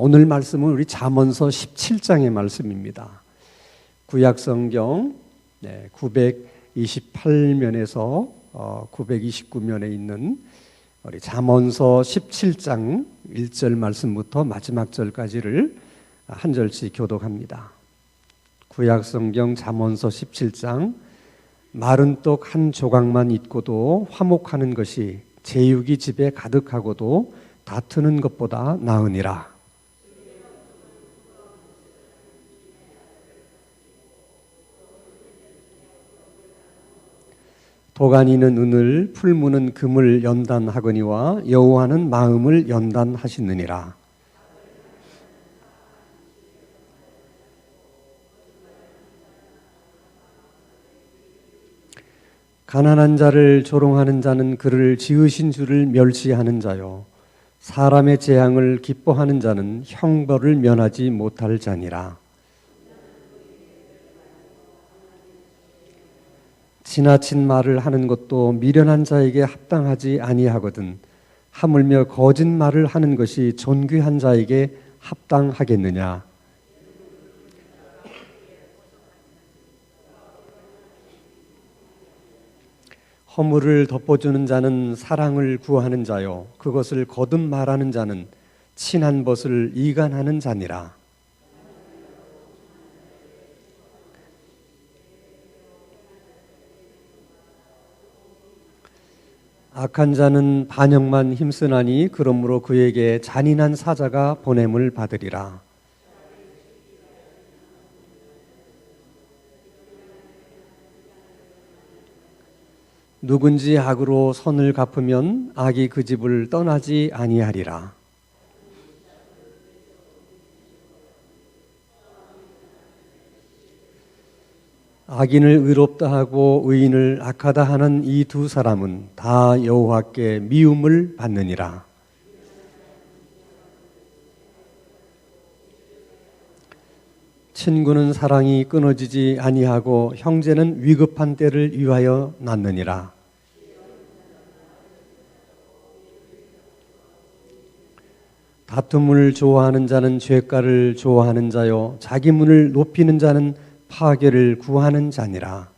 오늘 말씀은 우리 잠언서 17장의 말씀입니다. 구약성경 928면에서 929면에 있는 우리 잠언서 17장 1절 말씀부터 마지막 절까지를 한 절씩 교독합니다. 구약성경 잠언서 17장 마른 떡 한 조각만 있고도 화목하는 것이 제육이 집에 가득하고도 다투는 것보다 나으니라. 도가니는 은을, 풀무는 금을 연단하거니와 여호와는 마음을 연단하시느니라. 가난한 자를 조롱하는 자는 그를 지으신 주를 멸시하는 자요, 사람의 재앙을 기뻐하는 자는 형벌을 면하지 못할 자니라. 지나친 말을 하는 것도 미련한 자에게 합당하지 아니하거든 하물며 거짓말을 하는 것이 존귀한 자에게 합당하겠느냐. 허물을 덮어주는 자는 사랑을 구하는 자요, 그것을 거듭 말하는 자는 친한 벗을 이간하는 자니라. 악한 자는 반역만 힘쓰나니 그러므로 그에게 잔인한 사자가 보냄을 받으리라. 누군지 악으로 선을 갚으면 악이 그 집을 떠나지 아니하리라. 악인을 의롭다 하고 의인을 악하다 하는 이 두 사람은 다 여호와께 미움을 받느니라. 친구는 사랑이 끊어지지 아니하고 형제는 위급한 때를 위하여 낳느니라. 다툼을 좋아하는 자는 죄가를 좋아하는 자요, 자기 문을 높이는 자는 파괴를 구하는 자니라.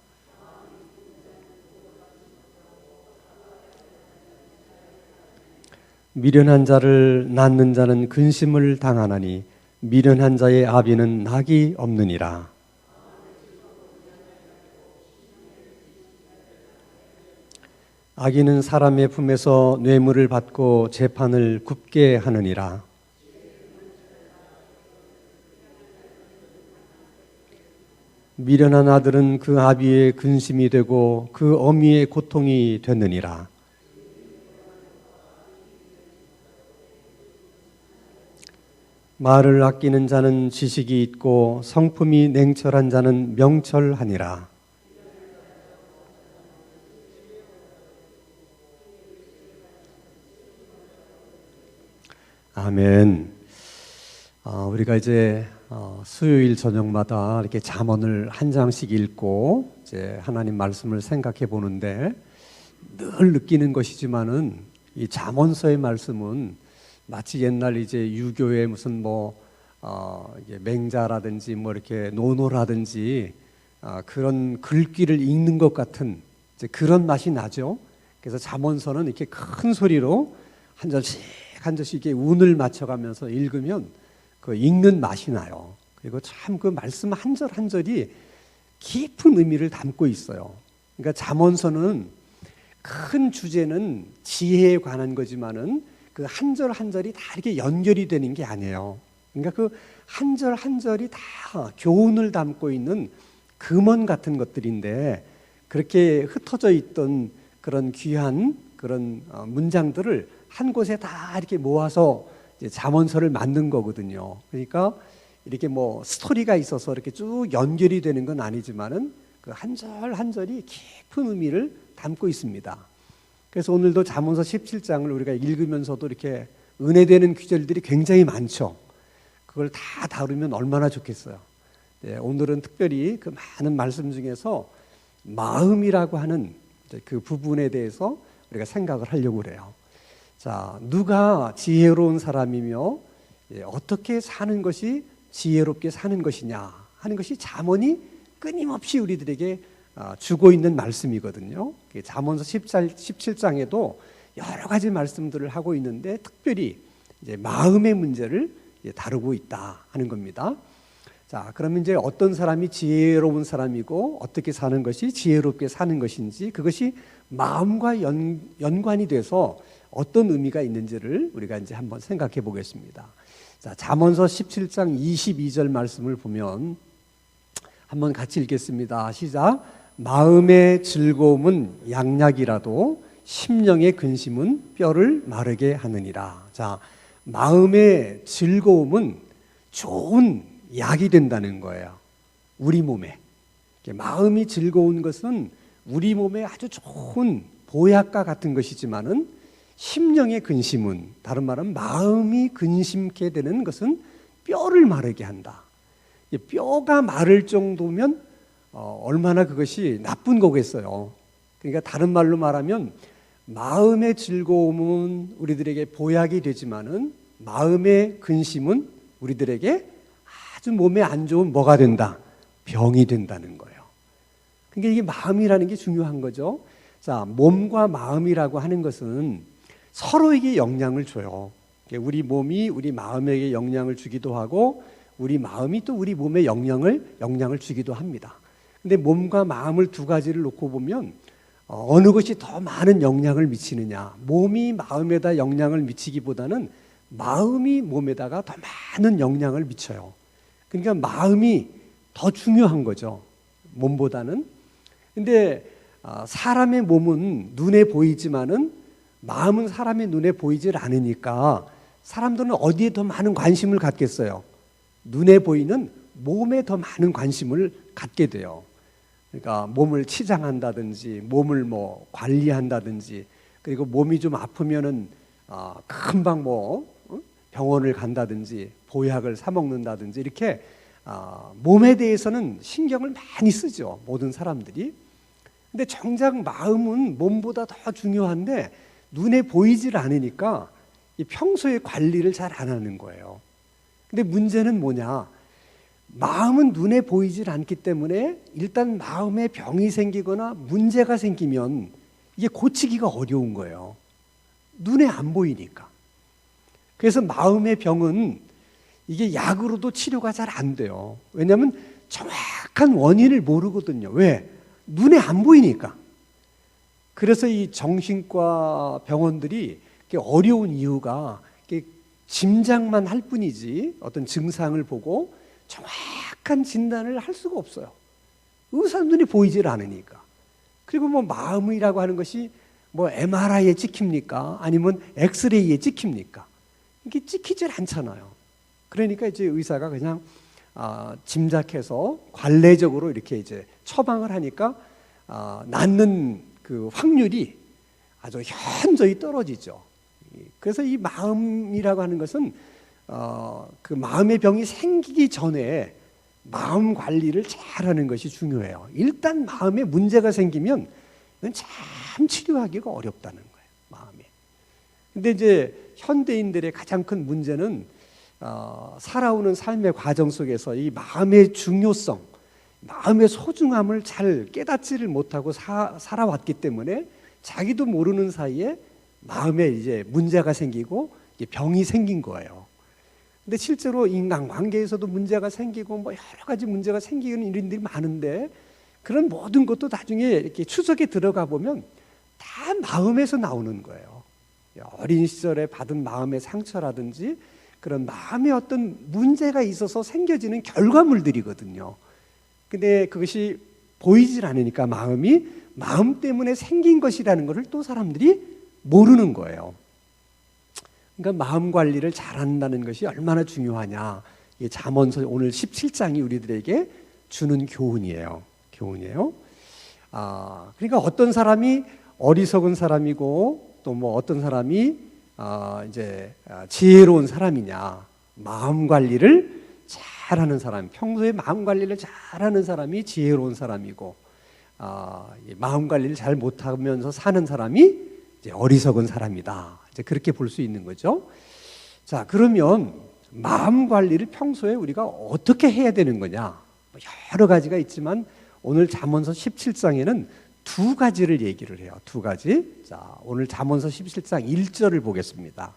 미련한 자를 낳는 자는 근심을 당하나니 미련한 자의 아비는 낙이 없느니라. 악인은 사람의 품에서 뇌물을 받고 재판을 굽게 하느니라. 미련한 아들은 그 아비의 근심이 되고 그 어미의 고통이 되느니라. 말을 아끼는 자는 지식이 있고 성품이 냉철한 자는 명철하니라. 아멘. 우리가 이제 수요일 저녁마다 이렇게 잠언을 한 장씩 읽고 이제 하나님 말씀을 생각해 보는데 늘 느끼는 것이지만은 이 잠언서의 말씀은 마치 옛날 이제 유교의 무슨 이게 맹자라든지 이렇게 노노라든지 그런 글귀를 읽는 것 같은 이제 그런 맛이 나죠. 그래서 잠언서는 이렇게 큰 소리로 한 절씩 한 절씩 이렇게 운을 맞춰가면서 읽으면 그 읽는 맛이 나요. 그리고 참 그 말씀 한 절 한 절이 깊은 의미를 담고 있어요. 그러니까 잠언서는 큰 주제는 지혜에 관한 거지만은 그 한 절 한 절이 다 이렇게 연결이 되는 게 아니에요. 그러니까 그 한 절 한 절이 다 교훈을 담고 있는 금원 같은 것들인데 그렇게 흩어져 있던 그런 귀한 그런 문장들을 한 곳에 다 이렇게 모아서 이제 잠언서를 만든 거거든요. 그러니까 이렇게 스토리가 있어서 이렇게 쭉 연결이 되는 건 아니지만은 그 한 절 한 절이 깊은 의미를 담고 있습니다. 그래서 오늘도 잠언서 17장을 우리가 읽으면서도 이렇게 은혜되는 구절들이 굉장히 많죠. 그걸 다 다루면 얼마나 좋겠어요. 네, 오늘은 특별히 그 많은 말씀 중에서 마음이라고 하는 그 부분에 대해서 우리가 생각을 하려고 그래요. 자, 누가 지혜로운 사람이며 어떻게 사는 것이 지혜롭게 사는 것이냐 하는 것이 잠언이 끊임없이 우리들에게 주고 있는 말씀이거든요. 잠언서 17장에도 여러 가지 말씀들을 하고 있는데 특별히 이제 마음의 문제를 다루고 있다 하는 겁니다. 자, 그러면 이제 어떤 사람이 지혜로운 사람이고 어떻게 사는 것이 지혜롭게 사는 것인지 그것이 마음과 연관이 돼서 어떤 의미가 있는지를 우리가 이제 한번 생각해 보겠습니다. 자, 잠언서 17장 22절 말씀을 보면 한번 같이 읽겠습니다. 시작. 마음의 즐거움은 양약이라도 심령의 근심은 뼈를 마르게 하느니라. 자, 마음의 즐거움은 좋은 약이 된다는 거예요. 우리 몸에. 마음이 즐거운 것은 우리 몸에 아주 좋은 보약과 같은 것이지만은 심령의 근심은, 다른 말은 마음이 근심케 되는 것은 뼈를 마르게 한다. 뼈가 마를 정도면 얼마나 그것이 나쁜 거겠어요. 그러니까 다른 말로 말하면 마음의 즐거움은 우리들에게 보약이 되지만은 마음의 근심은 우리들에게 아주 몸에 안 좋은 뭐가 된다? 병이 된다는 거예요. 그러니까 이게 마음이라는 게 중요한 거죠. 자, 몸과 마음이라고 하는 것은 서로에게 영향을 줘요. 우리 몸이 우리 마음에게 영향을 주기도 하고 우리 마음이 또 우리 몸에 영향을 주기도 합니다. 근데 몸과 마음을 두 가지를 놓고 보면 어느 것이 더 많은 영향을 미치느냐, 몸이 마음에다 영향을 미치기보다는 마음이 몸에다가 더 많은 영향을 미쳐요. 그러니까 마음이 더 중요한 거죠, 몸보다는. 근데 사람의 몸은 눈에 보이지만은 마음은 사람의 눈에 보이질 않으니까 사람들은 어디에 더 많은 관심을 갖겠어요? 눈에 보이는 몸에 더 많은 관심을 갖게 돼요. 그러니까 몸을 치장한다든지 몸을 뭐 관리한다든지, 그리고 몸이 좀 아프면은 금방 병원을 간다든지 보약을 사 먹는다든지, 이렇게 몸에 대해서는 신경을 많이 쓰죠, 모든 사람들이. 근데 정작 마음은 몸보다 더 중요한데 눈에 보이질 않으니까 평소에 관리를 잘 안 하는 거예요. 근데 문제는 뭐냐? 마음은 눈에 보이질 않기 때문에 일단 마음에 병이 생기거나 문제가 생기면 이게 고치기가 어려운 거예요. 눈에 안 보이니까. 그래서 마음의 병은 이게 약으로도 치료가 잘 안 돼요. 왜냐하면 정확한 원인을 모르거든요. 왜? 눈에 안 보이니까. 그래서 이 정신과 병원들이 어려운 이유가 짐작만 할 뿐이지 어떤 증상을 보고 정확한 진단을 할 수가 없어요. 의사 눈이 보이질 않으니까. 그리고 마음이라고 하는 것이 MRI에 찍힙니까? 아니면 엑스레이에 찍힙니까? 이게 찍히질 않잖아요. 그러니까 이제 의사가 그냥 짐작해서 관례적으로 이렇게 이제 처방을 하니까 낫는 그 확률이 아주 현저히 떨어지죠. 그래서 이 마음이라고 하는 것은 그 마음의 병이 생기기 전에 마음 관리를 잘하는 것이 중요해요. 일단 마음에 문제가 생기면 이건 참 치료하기가 어렵다는 거예요, 마음에. 근데 이제 현대인들의 가장 큰 문제는 살아오는 삶의 과정 속에서 이 마음의 중요성, 마음의 소중함을 잘 깨닫지를 못하고 살아왔기 때문에 자기도 모르는 사이에 마음에 이제 문제가 생기고 병이 생긴 거예요. 근데 실제로 인간관계에서도 문제가 생기고 여러 가지 문제가 생기는 일들이 많은데, 그런 모든 것도 나중에 이렇게 추적에 들어가 보면 다 마음에서 나오는 거예요. 어린 시절에 받은 마음의 상처라든지 그런 마음에 어떤 문제가 있어서 생겨지는 결과물들이거든요. 근데 그것이 보이질 않으니까 마음이 마음 때문에 생긴 것이라는 것을 또 사람들이 모르는 거예요. 그러니까 마음 관리를 잘한다는 것이 얼마나 중요하냐. 이 잠언서 오늘 17장이 우리들에게 주는 교훈이에요. 그러니까 어떤 사람이 어리석은 사람이고 또 어떤 사람이 이제 지혜로운 사람이냐. 마음 관리를 잘하는 사람, 평소에 마음 관리를 잘하는 사람이 지혜로운 사람이고, 마음 관리를 잘 못하면서 사는 사람이 이제 어리석은 사람이다. 이제 그렇게 볼 수 있는 거죠. 자, 그러면 마음 관리를 평소에 우리가 어떻게 해야 되는 거냐? 여러 가지가 있지만 오늘 잠언서 17장에는 두 가지를 얘기를 해요. 두 가지. 자, 오늘 잠언서 17장 1절을 보겠습니다.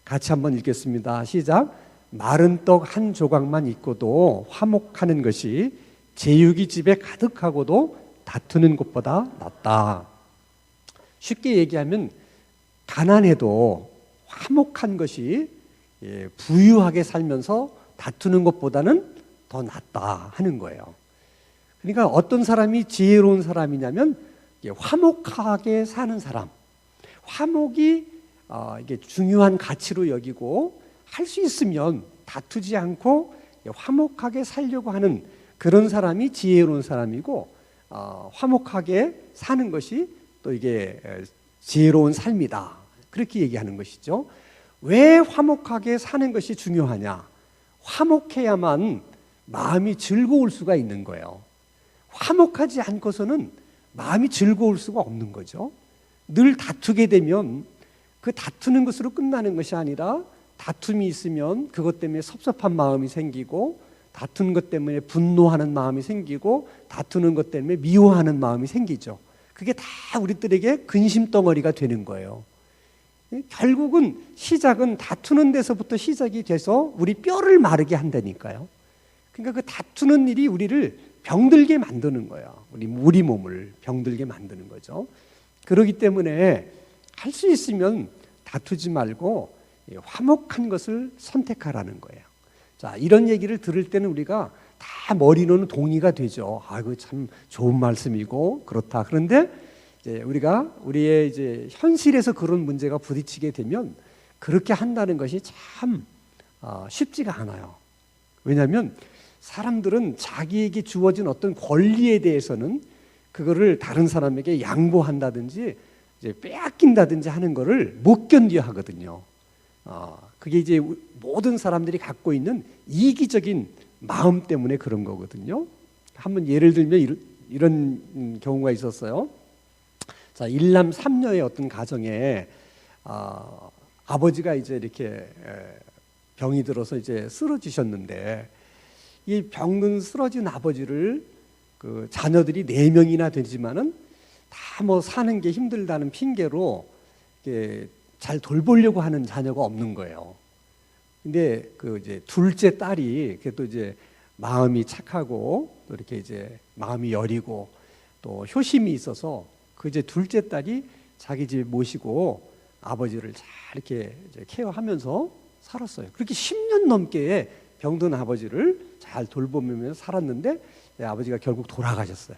같이 한번 읽겠습니다. 시작. 마른 떡 한 조각만 있고도 화목하는 것이 제육이 집에 가득하고도 다투는 것보다 낫다. 쉽게 얘기하면 가난해도 화목한 것이 부유하게 살면서 다투는 것보다는 더 낫다 하는 거예요. 그러니까 어떤 사람이 지혜로운 사람이냐면 화목하게 사는 사람, 화목이 이게 중요한 가치로 여기고 할 수 있으면 다투지 않고 화목하게 살려고 하는 그런 사람이 지혜로운 사람이고, 화목하게 사는 것이 또 이게 지혜로운 삶이다, 그렇게 얘기하는 것이죠. 왜 화목하게 사는 것이 중요하냐? 화목해야만 마음이 즐거울 수가 있는 거예요. 화목하지 않고서는 마음이 즐거울 수가 없는 거죠. 늘 다투게 되면 그 다투는 것으로 끝나는 것이 아니라 다툼이 있으면 그것 때문에 섭섭한 마음이 생기고, 다투는 것 때문에 분노하는 마음이 생기고, 다투는 것 때문에 미워하는 마음이 생기죠. 그게 다 우리들에게 근심덩어리가 되는 거예요. 결국은 시작은 다투는 데서부터 시작이 돼서 우리 뼈를 마르게 한다니까요. 그러니까 그 다투는 일이 우리를 병들게 만드는 거예요. 우리 몸을 병들게 만드는 거죠. 그렇기 때문에 할 수 있으면 다투지 말고 화목한 것을 선택하라는 거예요. 자, 이런 얘기를 들을 때는 우리가 다 머리로는 동의가 되죠. 아이고, 참 좋은 말씀이고 그렇다. 그런데 이제 우리의 이제 현실에서 그런 문제가 부딪히게 되면 그렇게 한다는 것이 참 쉽지가 않아요. 왜냐하면 사람들은 자기에게 주어진 어떤 권리에 대해서는 그거를 다른 사람에게 양보한다든지 이제 빼앗긴다든지 하는 거를 못 견뎌 하거든요. 그게 이제 모든 사람들이 갖고 있는 이기적인 마음 때문에 그런 거거든요. 한번 예를 들면 이런 경우가 있었어요. 자, 일남 삼녀의 어떤 가정에 아버지가 이제 이렇게 병이 들어서 이제 쓰러지셨는데, 이 병든 쓰러진 아버지를 그 자녀들이 4명이나 되지만은 다 뭐 사는 게 힘들다는 핑계로 이렇게 잘 돌보려고 하는 자녀가 없는 거예요. 근데 그 이제 둘째 딸이 그래도 이제 마음이 착하고 또 이렇게 이제 마음이 여리고 또 효심이 있어서 그 이제 둘째 딸이 자기 집에 모시고 아버지를 잘 이렇게 이제 케어하면서 살았어요. 그렇게 10년 넘게 병든 아버지를 잘 돌보면서 살았는데 아버지가 결국 돌아가셨어요.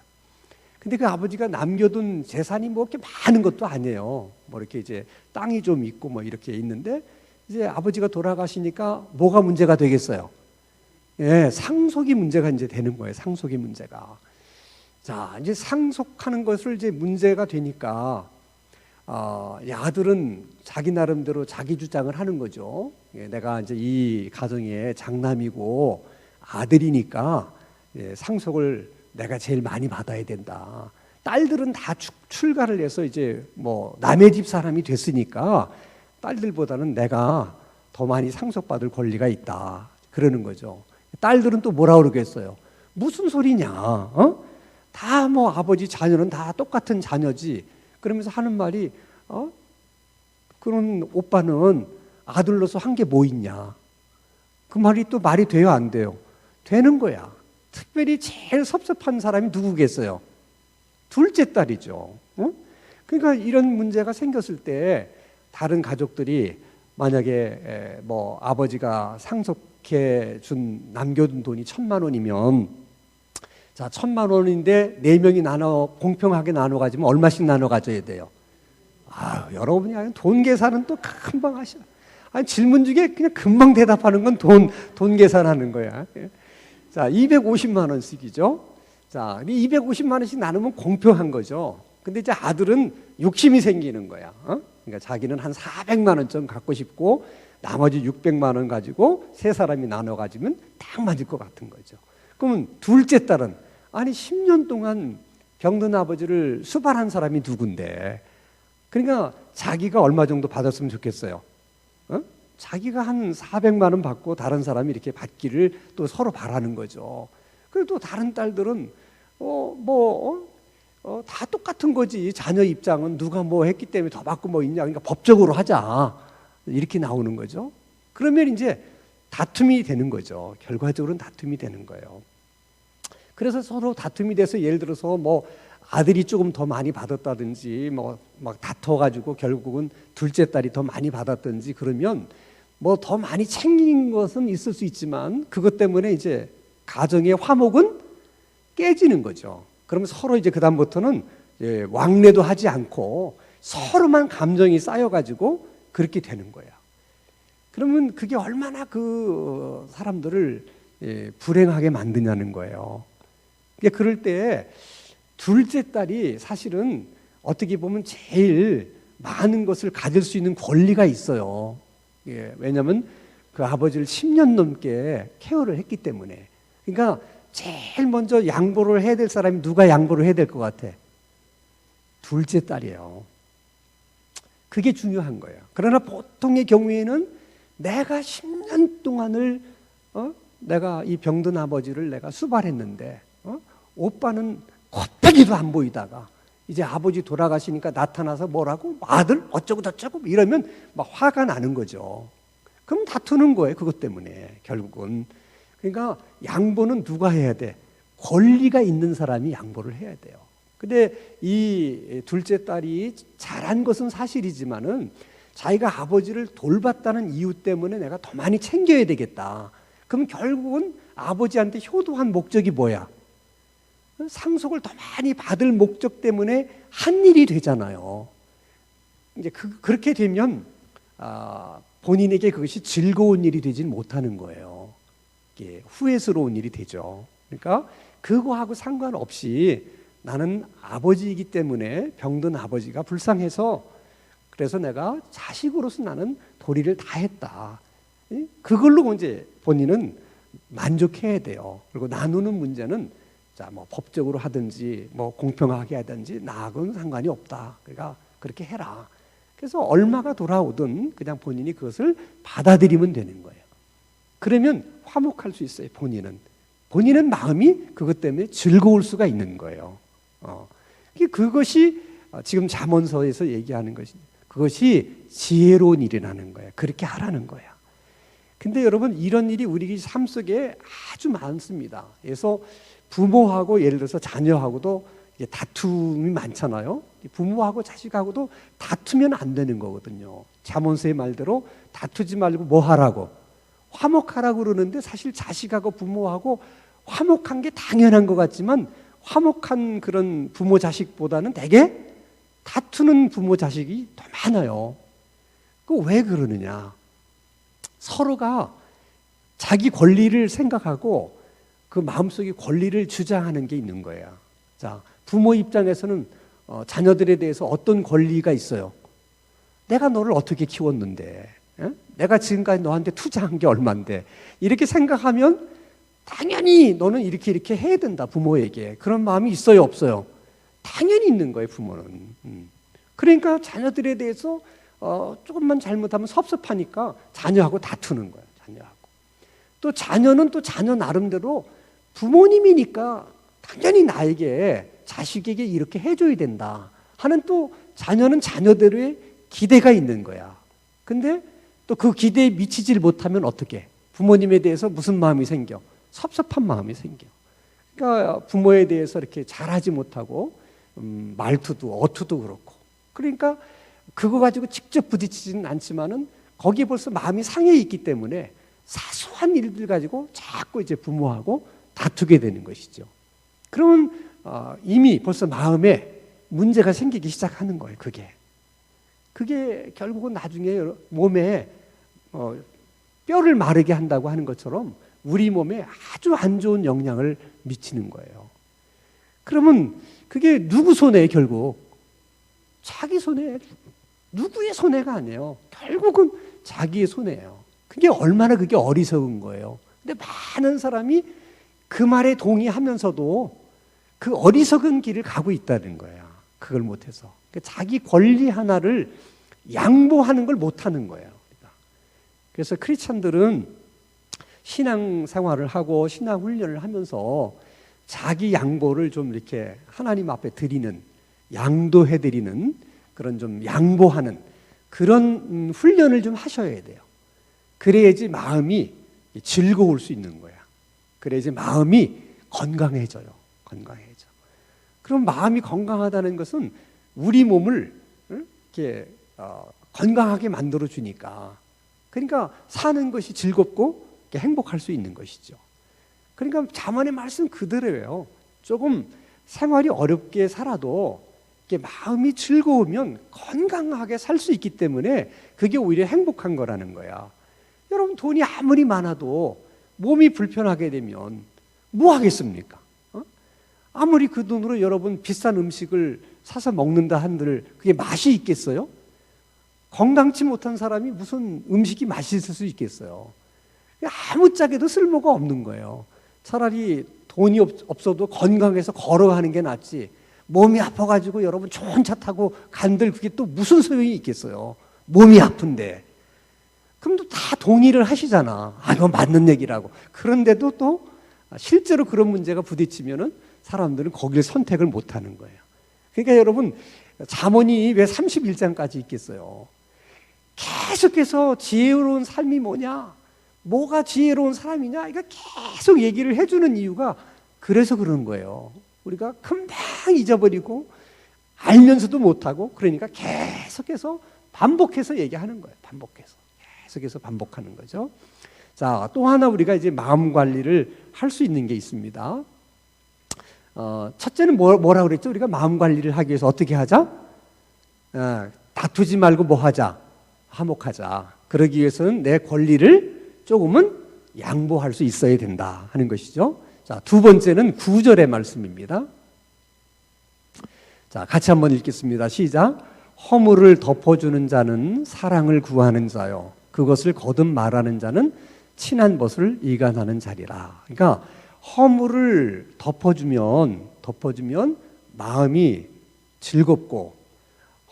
근데 그 아버지가 남겨둔 재산이 뭐 이렇게 많은 것도 아니에요. 뭐 이렇게 이제 땅이 좀 있고 뭐 이렇게 있는데, 이제 아버지가 돌아가시니까 뭐가 문제가 되겠어요? 예, 상속이 문제가 이제 되는 거예요. 상속이 문제가. 자, 이제 상속하는 것을 이제 문제가 되니까 아들은 자기 나름대로 자기 주장을 하는 거죠. 예, 내가 이제 이 가정의 장남이고 아들이니까 상속을 내가 제일 많이 받아야 된다. 딸들은 다 출가를 해서 이제 뭐 남의 집 사람이 됐으니까 딸들보다는 내가 더 많이 상속받을 권리가 있다, 그러는 거죠. 딸들은 또 뭐라 그러겠어요? 무슨 소리냐? 다 뭐 아버지 자녀는 다 똑같은 자녀지. 그러면서 하는 말이 그런 오빠는 아들로서 한 게 뭐 있냐? 그 말이 또 말이 돼요, 안 돼요? 되는 거야. 특별히 제일 섭섭한 사람이 누구겠어요? 둘째 딸이죠. 그러니까 이런 문제가 생겼을 때 다른 가족들이 만약에 뭐 아버지가 상속해 준 남겨둔 돈이 1,000만 원이면, 자, 1,000만 원인데 4명이 공평하게 나눠 가지면 얼마씩 나눠 가져야 돼요? 여러분이 아는 돈 계산은 또 금방 하셔. 질문 중에 그냥 금방 대답하는 건 돈 계산하는 거야. 자, 250만 원씩이죠. 자, 250만 원씩 나누면 공평한 거죠. 근데 이제 아들은 욕심이 생기는 거야. 그러니까 자기는 한 400만 원쯤 갖고 싶고 나머지 600만 원 가지고 세 사람이 나눠 가지면 딱 맞을 것 같은 거죠. 그러면 둘째 딸은 10년 동안 병든 아버지를 수발한 사람이 누군데, 그러니까 자기가 얼마 정도 받았으면 좋겠어요? 자기가 한 400만 원 받고 다른 사람이 이렇게 받기를 또 서로 바라는 거죠. 그리고 또 다른 딸들은 다 똑같은 거지. 자녀 입장은 누가 뭐 했기 때문에 더 받고 뭐 있냐. 그러니까 법적으로 하자. 이렇게 나오는 거죠. 그러면 이제 다툼이 되는 거죠. 결과적으로는 다툼이 되는 거예요. 그래서 서로 다툼이 돼서 예를 들어서 뭐 아들이 조금 더 많이 받았다든지 뭐 막 다퉈가지고 결국은 둘째 딸이 더 많이 받았든지 그러면 뭐 더 많이 챙긴 것은 있을 수 있지만 그것 때문에 이제 가정의 화목은 깨지는 거죠. 그러면 서로 이제 그다음부터는 왕래도 하지 않고 서로만 감정이 쌓여가지고 그렇게 되는 거예요. 그러면 그게 얼마나 그 사람들을 불행하게 만드냐는 거예요. 그럴 때 둘째 딸이 사실은 어떻게 보면 제일 많은 것을 가질 수 있는 권리가 있어요. 왜냐하면 그 아버지를 10년 넘게 케어를 했기 때문에. 그러니까 제일 먼저 양보를 해야 될 사람이 누가 양보를 해야 될 것 같아? 둘째 딸이에요. 그게 중요한 거예요. 그러나 보통의 경우에는 내가 10년 동안을 내가 이 병든 아버지를 내가 수발했는데 오빠는 곱하기도 안 보이다가 이제 아버지 돌아가시니까 나타나서 뭐라고 아들 어쩌고 저쩌고 이러면 막 화가 나는 거죠. 그럼 다투는 거예요. 그것 때문에 결국은. 그러니까 양보는 누가 해야 돼? 권리가 있는 사람이 양보를 해야 돼요. 근데 이 둘째 딸이 잘한 것은 사실이지만은 자기가 아버지를 돌봤다는 이유 때문에 내가 더 많이 챙겨야 되겠다. 그럼 결국은 아버지한테 효도한 목적이 뭐야? 상속을 더 많이 받을 목적 때문에 한 일이 되잖아요. 이제 그렇게 되면 본인에게 그것이 즐거운 일이 되진 못하는 거예요. 후회스러운 일이 되죠. 그러니까 그거하고 상관없이 나는 아버지이기 때문에 병든 아버지가 불쌍해서 그래서 내가 자식으로서 나는 도리를 다 했다. 그걸로 이제 본인은 만족해야 돼요. 그리고 나누는 문제는 뭐 법적으로 하든지 뭐 공평하게 하든지 나하고는 상관이 없다. 그러니까 그렇게 해라. 그래서 얼마가 돌아오든 그냥 본인이 그것을 받아들이면 되는 거예요. 그러면 화목할 수 있어요. 본인은 마음이 그것 때문에 즐거울 수가 있는 거예요. 그것이 지금 잠언서에서 얘기하는 것이 그것이 지혜로운 일이라는 거예요. 그렇게 하라는 거야. 근데 여러분 이런 일이 우리 삶 속에 아주 많습니다. 그래서 부모하고 예를 들어서 자녀하고도 다툼이 많잖아요. 부모하고 자식하고도 다투면 안 되는 거거든요. 잠언서의 말대로 다투지 말고 뭐 하라고? 화목하라고 그러는데 사실 자식하고 부모하고 화목한 게 당연한 것 같지만 화목한 그런 부모 자식보다는 되게 다투는 부모 자식이 더 많아요. 그 왜 그러느냐? 서로가 자기 권리를 생각하고 그 마음속에 권리를 주장하는 게 있는 거예요. 자, 부모 입장에서는 자녀들에 대해서 어떤 권리가 있어요? 내가 너를 어떻게 키웠는데, 내가 지금까지 너한테 투자한 게 얼만데, 이렇게 생각하면 당연히 너는 이렇게 해야 된다, 부모에게. 그런 마음이 있어요, 없어요? 당연히 있는 거예요, 부모는. 그러니까 자녀들에 대해서 조금만 잘못하면 섭섭하니까 자녀하고 다투는 거예요, 자녀하고. 또 자녀는 또 자녀 나름대로 부모님이니까 당연히 나에게 자식에게 이렇게 해줘야 된다 하는 또 자녀는 자녀대로의 기대가 있는 거야. 근데 또 그 기대에 미치질 못하면 어떻게? 부모님에 대해서 무슨 마음이 생겨? 섭섭한 마음이 생겨. 그러니까 부모에 대해서 이렇게 잘하지 못하고 말투도 어투도 그렇고. 그러니까 그거 가지고 직접 부딪히지는 않지만은 거기에 벌써 마음이 상해 있기 때문에 사소한 일들 가지고 자꾸 이제 부모하고 다투게 되는 것이죠. 그러면 이미 벌써 마음에 문제가 생기기 시작하는 거예요. 그게 결국은 나중에 몸에 뼈를 마르게 한다고 하는 것처럼 우리 몸에 아주 안 좋은 영향을 미치는 거예요. 그러면 그게 누구 손해에 결국? 자기 손해. 누구의 손해가 아니에요. 결국은 자기의 손해예요. 그게 얼마나 그게 어리석은 거예요. 근데 많은 사람이 그 말에 동의하면서도 그 어리석은 길을 가고 있다는 거야. 그걸 못해서. 자기 권리 하나를 양보하는 걸 못하는 거예요. 그래서 크리스찬들은 신앙 생활을 하고 신앙 훈련을 하면서 자기 양보를 좀 이렇게 하나님 앞에 드리는, 양도해 드리는 그런 좀 양보하는 그런 훈련을 좀 하셔야 돼요. 그래야지 마음이 즐거울 수 있는 거야. 그래야지 마음이 건강해져요. 건강해져. 그럼 마음이 건강하다는 것은 우리 몸을 이렇게 건강하게 만들어 주니까, 그러니까 사는 것이 즐겁고 행복할 수 있는 것이죠. 그러니까 잠언의 말씀 그대로예요. 조금 생활이 어렵게 살아도 마음이 즐거우면 건강하게 살 수 있기 때문에 그게 오히려 행복한 거라는 거야. 여러분, 돈이 아무리 많아도 몸이 불편하게 되면 뭐 하겠습니까? 아무리 그 돈으로 여러분 비싼 음식을 사서 먹는다 한들 그게 맛이 있겠어요? 건강치 못한 사람이 무슨 음식이 맛있을 수 있겠어요? 아무짝에도 쓸모가 없는 거예요. 차라리 돈이 없어도 건강해서 걸어가는 게 낫지, 몸이 아파가지고 여러분 좋은 차 타고 간들 그게 또 무슨 소용이 있겠어요? 몸이 아픈데. 그럼 또 다 동의를 하시잖아. 이거 맞는 얘기라고. 그런데도 또 실제로 그런 문제가 부딪히면은 사람들은 거기를 선택을 못 하는 거예요. 그러니까 여러분, 잠언이 왜 31장까지 있겠어요? 계속해서 지혜로운 삶이 뭐냐? 뭐가 지혜로운 사람이냐? 이거 계속 얘기를 해주는 이유가 그래서 그런 거예요. 우리가 금방 잊어버리고 알면서도 못하고, 그러니까 계속해서 반복해서 얘기하는 거예요. 계속해서 반복하는 거죠. 자, 또 하나 우리가 이제 마음 관리를 할 수 있는 게 있습니다. 첫째는 뭐라 그랬죠? 우리가 마음 관리를 하기 위해서 어떻게 하자? 다투지 말고 뭐 하자? 화목하자. 그러기 위해서는 내 권리를 조금은 양보할 수 있어야 된다 하는 것이죠. 자, 두 번째는 9절의 말씀입니다. 자, 같이 한번 읽겠습니다. 시작. 허물을 덮어주는 자는 사랑을 구하는 자요, 그것을 거듭 말하는 자는 친한 벗을 이간하는 자리라. 그러니까 허물을 덮어주면 마음이 즐겁고,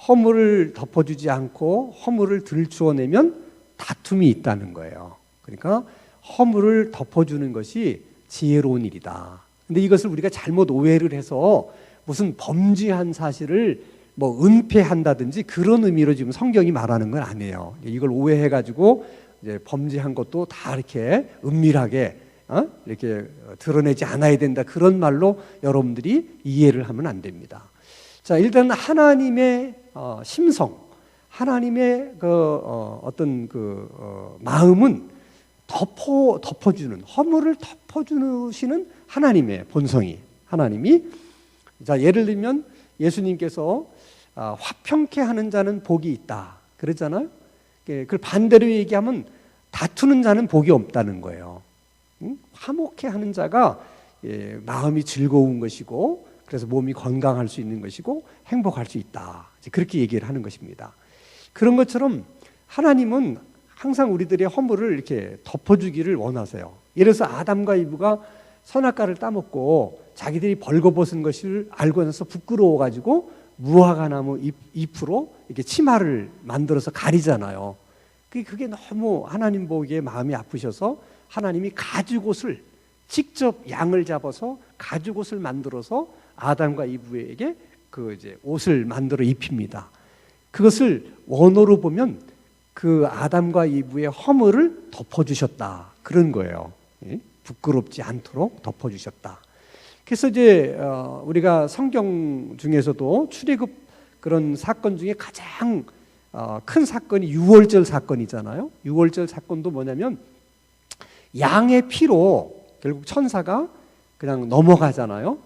허물을 덮어주지 않고 허물을 들추어내면 다툼이 있다는 거예요. 그러니까 허물을 덮어주는 것이 지혜로운 일이다. 근데 이것을 우리가 잘못 오해를 해서 무슨 범죄한 사실을 뭐 은폐한다든지 그런 의미로 지금 성경이 말하는 건 아니에요. 이걸 오해해가지고 이제 범죄한 것도 다 이렇게 은밀하게 이렇게 드러내지 않아야 된다, 그런 말로 여러분들이 이해를 하면 안 됩니다. 자, 일단 하나님의 심성, 하나님의 어떤 마음은 덮어주는, 허물을 덮어주시는 하나님의 본성이, 하나님이, 자, 예를 들면 예수님께서 화평케 하는 자는 복이 있다 그랬잖아요. 그걸 반대로 얘기하면 다투는 자는 복이 없다는 거예요. 화목케 하는 자가 마음이 즐거운 것이고, 그래서 몸이 건강할 수 있는 것이고 행복할 수 있다, 그렇게 얘기를 하는 것입니다. 그런 것처럼 하나님은 항상 우리들의 허물을 이렇게 덮어주기를 원하세요. 예를 들어서 아담과 이브가 선악과를 따먹고 자기들이 벌거벗은 것을 알고 나서 부끄러워가지고 무화과나무 잎으로 이렇게 치마를 만들어서 가리잖아요. 그게 너무 하나님 보기에 마음이 아프셔서 하나님이 가죽옷을, 직접 양을 잡아서 가죽옷을 만들어서 아담과 이브에게 이제 옷을 만들어 입힙니다. 그것을 원어로 보면 그 아담과 이브의 허물을 덮어주셨다, 그런 거예요. 부끄럽지 않도록 덮어주셨다. 그래서 이제 우리가 성경 중에서도 출애굽 그런 사건 중에 가장 큰 사건이 유월절 사건이잖아요. 유월절 사건도 뭐냐면 양의 피로 결국 천사가 그냥 넘어가잖아요.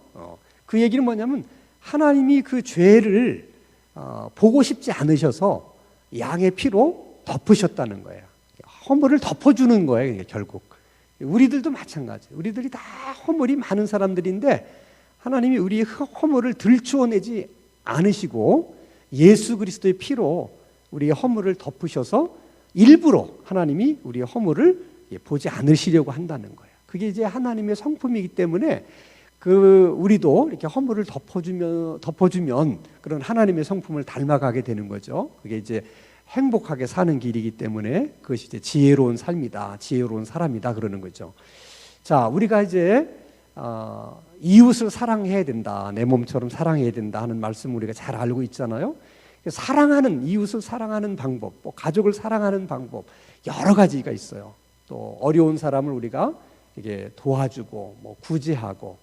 그 얘기는 뭐냐면 하나님이 그 죄를 보고 싶지 않으셔서 양의 피로 덮으셨다는 거예요. 허물을 덮어주는 거예요, 결국. 우리들도 마찬가지. 우리들이 다 허물이 많은 사람들인데 하나님이 우리의 허물을 들추어내지 않으시고 예수 그리스도의 피로 우리의 허물을 덮으셔서 일부러 하나님이 우리의 허물을 보지 않으시려고 한다는 거예요. 그게 이제 하나님의 성품이기 때문에 우리도 이렇게 허물을 덮어주면 그런 하나님의 성품을 닮아가게 되는 거죠. 그게 이제 행복하게 사는 길이기 때문에 그것이 이제 지혜로운 삶이다, 지혜로운 사람이다 그러는 거죠. 자, 우리가 이제 이웃을 사랑해야 된다, 내 몸처럼 사랑해야 된다 하는 말씀 우리가 잘 알고 있잖아요. 사랑하는, 이웃을 사랑하는 방법, 뭐 가족을 사랑하는 방법 여러 가지가 있어요. 또 어려운 사람을 우리가 이게 도와주고 뭐 구제하고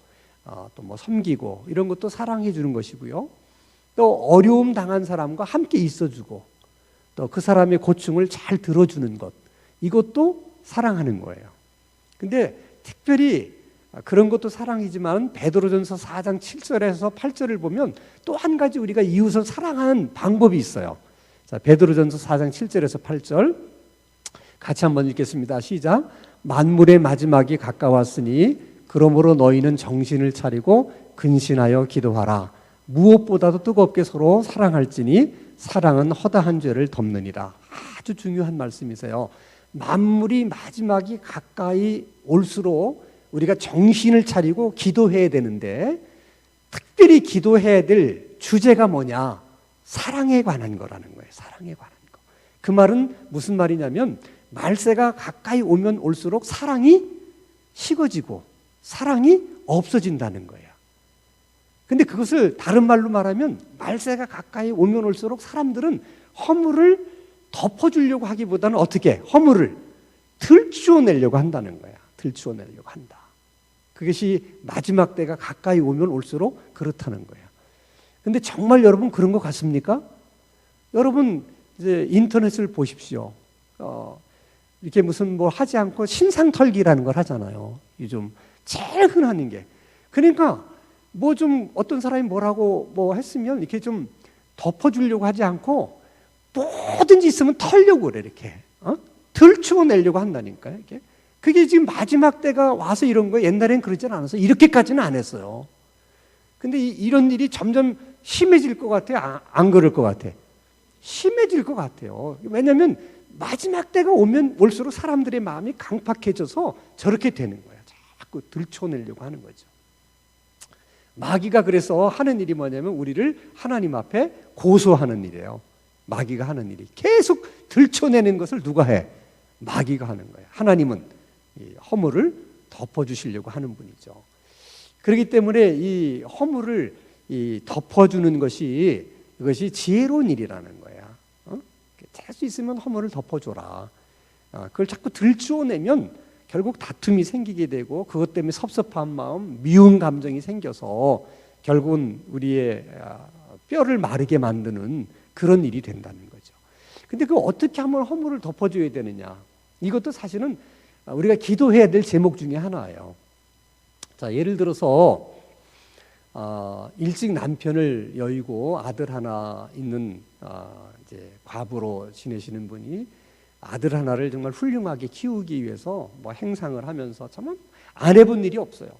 또 뭐 섬기고 이런 것도 사랑해 주는 것이고요. 또 어려움 당한 사람과 함께 있어주고 또 그 사람의 고충을 잘 들어주는 것, 이것도 사랑하는 거예요. 근데 특별히 그런 것도 사랑이지만 베드로전서 4장 7절에서 8절을 보면 또 한 가지 우리가 이웃을 사랑하는 방법이 있어요. 자, 베드로전서 4장 7절에서 8절 같이 한번 읽겠습니다. 시작. 만물의 마지막이 가까웠으니 그러므로 너희는 정신을 차리고 근신하여 기도하라. 무엇보다도 뜨겁게 서로 사랑할지니 사랑은 허다한 죄를 덮느니라. 아주 중요한 말씀이세요. 만물이 마지막이 가까이 올수록 우리가 정신을 차리고 기도해야 되는데, 특별히 기도해야 될 주제가 뭐냐? 사랑에 관한 거라는 거예요. 사랑에 관한 거. 그 말은 무슨 말이냐면 말세가 가까이 오면 올수록 사랑이 식어지고 사랑이 없어진다는 거예요. 근데 그것을 다른 말로 말하면 말세가 가까이 오면 올수록 사람들은 허물을 덮어주려고 하기보다는 어떻게? 허물을 들추어내려고 한다는 거야. 들추어내려고 한다. 그것이 마지막 때가 가까이 오면 올수록 그렇다는 거야. 근데 정말 여러분 그런 것 같습니까? 여러분 이제 인터넷을 보십시오. 이렇게 무슨 뭐 하지 않고 신상털기라는 걸 하잖아요. 요즘 제일 흔한 게. 그러니까 뭐 좀 어떤 사람이 뭐라고 뭐 했으면 이렇게 좀 덮어주려고 하지 않고 뭐든지 있으면 털려고 그래. 이렇게 들추어내려고 한다니까요. 이렇게. 그게 지금 마지막 때가 와서 이런 거. 옛날엔 그러진 않았어요. 이렇게까지는 안 했어요. 근데 이런 일이 점점 심해질 것 같아요? 안 그럴 것 같아? 심해질 것 같아요. 왜냐하면 마지막 때가 오면 올수록 사람들의 마음이 강팍해져서 저렇게 되는 거예요. 자꾸 들춰내려고 하는 거죠. 마귀가 그래서 하는 일이 뭐냐면 우리를 하나님 앞에 고소하는 일이에요. 마귀가 하는 일이 계속 들춰내는 것을 누가 해? 마귀가 하는 거예요. 하나님은 이 허물을 덮어주시려고 하는 분이죠. 그렇기 때문에 이 허물을 덮어주는 것이, 이것이 지혜로운 일이라는 거야. 될 수 있으면 허물을 덮어줘라. 그걸 자꾸 들추어내면 결국 다툼이 생기게 되고 그것 때문에 섭섭한 마음, 미운 감정이 생겨서 결국은 우리의 뼈를 마르게 만드는 그런 일이 된다는 거죠. 근데 그 어떻게 하면 허물을 덮어줘야 되느냐? 이것도 사실은 우리가 기도해야 될 제목 중에 하나예요. 자, 예를 들어서 일찍 남편을 여의고 아들 하나 있는 이제 과부로 지내시는 분이 아들 하나를 정말 훌륭하게 키우기 위해서 뭐 행상을 하면서 정말 안 해본 일이 없어요.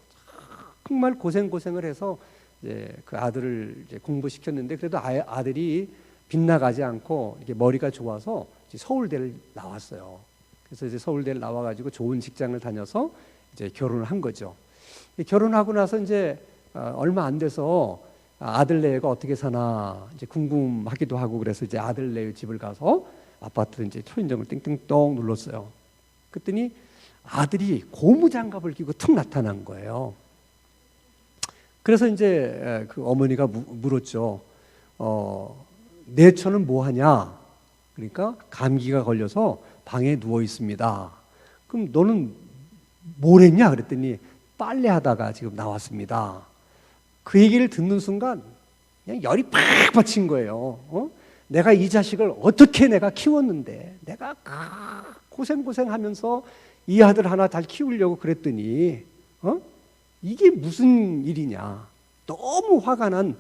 정말 고생을 해서 이제 그 아들을 이제 공부시켰는데 그래도 아들이 빗나가지 않고 이렇게 머리가 좋아서 이제 서울대를 나왔어요. 그래서 이제 서울대를 나와가지고 좋은 직장을 다녀서 이제 결혼을 한 거죠. 결혼하고 나서 이제 얼마 안 돼서 아들네가 어떻게 사나 이제 궁금하기도 하고 그래서 이제 아들네 집을 가서 아파트 이제 초인종을 띵띵똥 눌렀어요. 그랬더니 아들이 고무장갑을 끼고 툭 나타난 거예요. 그래서 이제 그 어머니가 물었죠. 내 처는 뭐 하냐? 그러니까 감기가 걸려서 방에 누워 있습니다. 그럼 너는 뭘 했냐? 그랬더니 빨래하다가 지금 나왔습니다. 그 얘기를 듣는 순간 그냥 열이 팍 받친 거예요. 내가 이 자식을 어떻게 내가 키웠는데 내가 고생하면서 이 아들 하나 잘 키우려고 그랬더니 이게 무슨 일이냐. 너무 화가 난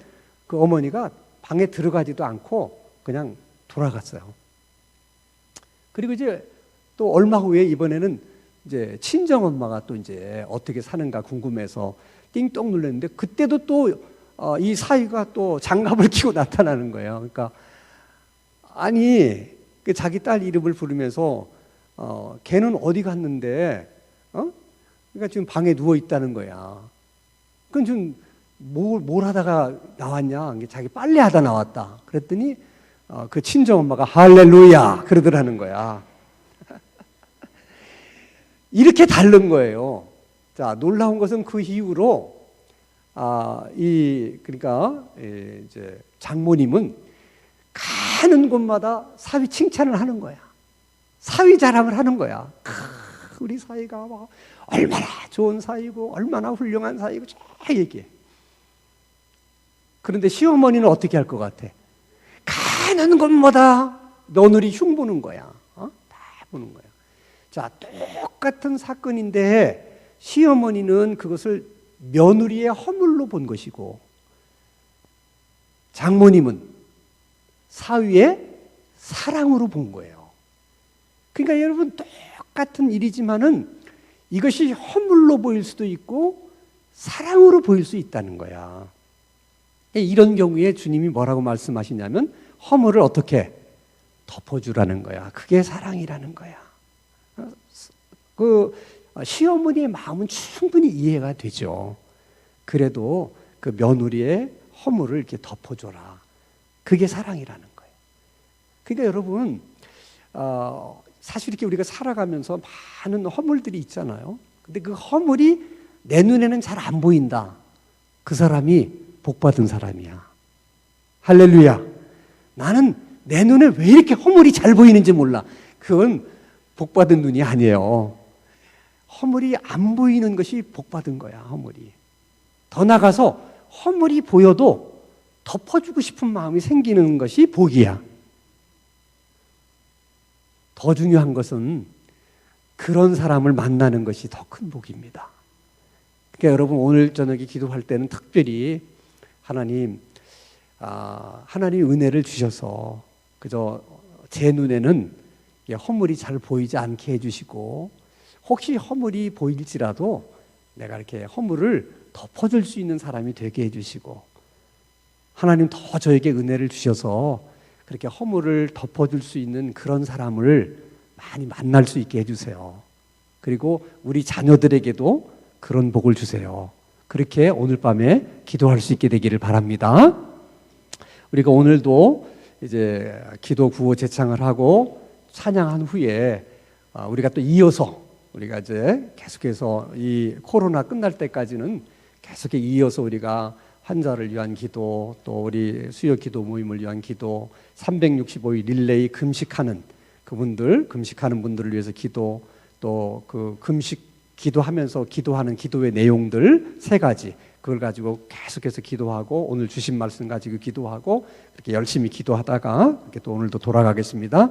그 어머니가 방에 들어가지도 않고 그냥 돌아갔어요. 그리고 이제 또 얼마 후에 이번에는 이제 친정 엄마가 또 이제 어떻게 사는가 궁금해서 띵동 눌렀는데 그때도 또 이 사위가 또 장갑을 끼고 나타나는 거예요. 그러니까 아니 그 자기 딸 이름을 부르면서 걔는 어디 갔는데 그러니까 지금 방에 누워 있다는 거야. 그럼 지금 뭘 하다가 나왔냐? 자기 빨래하다 나왔다. 그랬더니 그 친정엄마가 할렐루야 그러더라는 거야. 이렇게 다른 거예요. 자, 놀라운 것은 그 이후로 그러니까 이제 장모님은 가는 곳마다 사위 칭찬을 하는 거야. 사위 자랑을 하는 거야. 우리 사위가 막 얼마나 좋은 사위고 얼마나 훌륭한 사위고 쫙 얘기해. 그런데 시어머니는 어떻게 할 것 같아? 가는 곳마다 며느리 흉보는 거야. 다 보는 거야. 자, 똑같은 사건인데 시어머니는 그것을 며느리의 허물로 본 것이고 장모님은 사위의 사랑으로 본 거예요. 그러니까 여러분 똑같은 일이지만은 이것이 허물로 보일 수도 있고 사랑으로 보일 수 있다는 거야. 이런 경우에 주님이 뭐라고 말씀하시냐면 허물을 어떻게 덮어주라는 거야. 그게 사랑이라는 거야. 그 시어머니의 마음은 충분히 이해가 되죠. 그래도 그 며느리의 허물을 이렇게 덮어줘라. 그게 사랑이라는 거예요. 그러니까 여러분, 사실 이렇게 우리가 살아가면서 많은 허물들이 있잖아요. 근데 그 허물이 내 눈에는 잘 안 보인다. 그 사람이 복받은 사람이야. 할렐루야. 나는 내 눈에 왜 이렇게 허물이 잘 보이는지 몰라. 그건 복받은 눈이 아니에요. 허물이 안 보이는 것이 복받은 거야, 허물이. 더 나가서 허물이 보여도 덮어주고 싶은 마음이 생기는 것이 복이야. 더 중요한 것은 그런 사람을 만나는 것이 더 큰 복입니다. 그러니까 여러분 오늘 저녁에 기도할 때는 특별히 하나님 은혜를 주셔서 그저 제 눈에는 허물이 잘 보이지 않게 해주시고 혹시 허물이 보일지라도 내가 이렇게 허물을 덮어줄 수 있는 사람이 되게 해주시고 하나님 더 저에게 은혜를 주셔서 그렇게 허물을 덮어줄 수 있는 그런 사람을 많이 만날 수 있게 해주세요. 그리고 우리 자녀들에게도 그런 복을 주세요. 그렇게 오늘 밤에 기도할 수 있게 되기를 바랍니다. 우리가 오늘도 이제 기도 구호 제창을 하고 찬양한 후에 우리가 또 이어서 우리가 이제 계속해서 이 코로나 끝날 때까지는 계속 이어서 우리가 환자를 위한 기도, 또 우리 수요 기도 모임을 위한 기도, 365일 릴레이 금식하는 금식하는 분들을 위해서 기도, 또 그 금식 기도하면서 기도하는 기도의 내용들 3가지, 그걸 가지고 계속해서 기도하고 오늘 주신 말씀 가지고 기도하고 그렇게 열심히 기도하다가 이렇게 또 오늘도 돌아가겠습니다.